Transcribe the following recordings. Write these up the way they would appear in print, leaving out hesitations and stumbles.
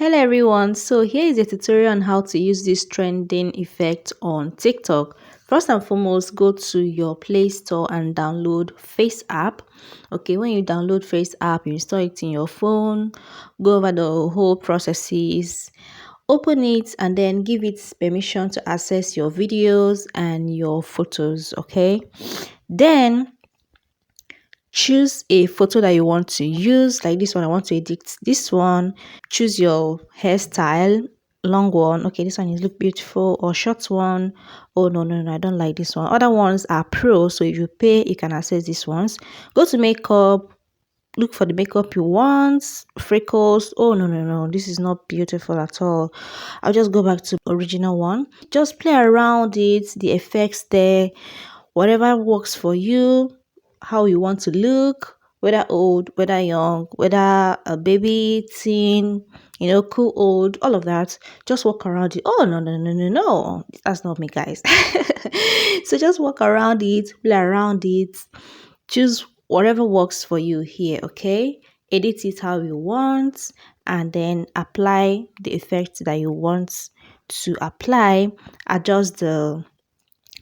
Hello everyone, so here is a tutorial on how to use this trending effect on TikTok. First and foremost, go to your Play Store and download Face app. Okay, when you download Face app, you install it in your phone, go over the whole processes, open it and then give it permission to access your videos and your photos. Okay, then choose a photo that you want to use. Like this one, I want to edit this one. Choose your hairstyle, long one. Okay, this one is look beautiful, or short one. Oh no, I don't like this one. Other ones are pro, so if you pay you can access these ones. Go to makeup, look for the makeup you want. Freckles, oh no, this is not beautiful at all. I'll just go back to original one. Just play around it, the effects there, whatever works for you, how you want to look, whether old, whether young, whether a baby, teen, cool, old, all of that. Just walk around it. Oh no, that's not me, guys. So just walk around it, play around it, choose whatever works for you here. Okay, edit it how you want and then apply the effect that you want to apply. Adjust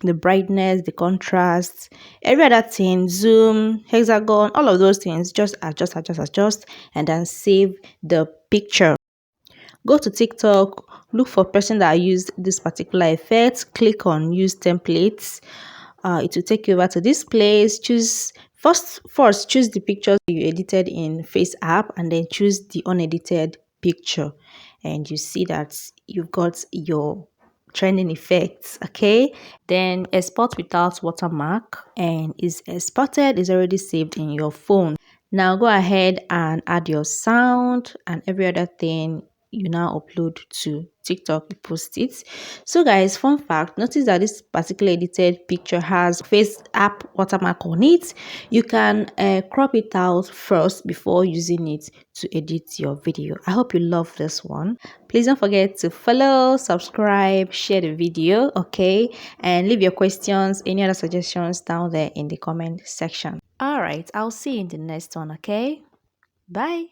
the brightness, the contrast, every other thing, zoom, hexagon, all of those things. Just adjust, and then save the picture. Go to TikTok, look for person that used this particular effect, click on use templates. It will take you over to this place. Choose first choose the pictures you edited in Face app and then choose the unedited picture, and you see that you've got your trending effects. Okay, then export without watermark, and is exported, is already saved in your phone. Now go ahead and add your sound and every other thing you now upload to TikTok, you post it. So guys, fun fact, notice that this particular edited picture has Face app watermark on it. You can crop it out first before using it to edit your video. I hope you love this one. Please don't forget to follow, subscribe, share the video, okay, and leave your questions, any other suggestions down there in the comment section. All right, I'll see you in the next one. Okay, bye.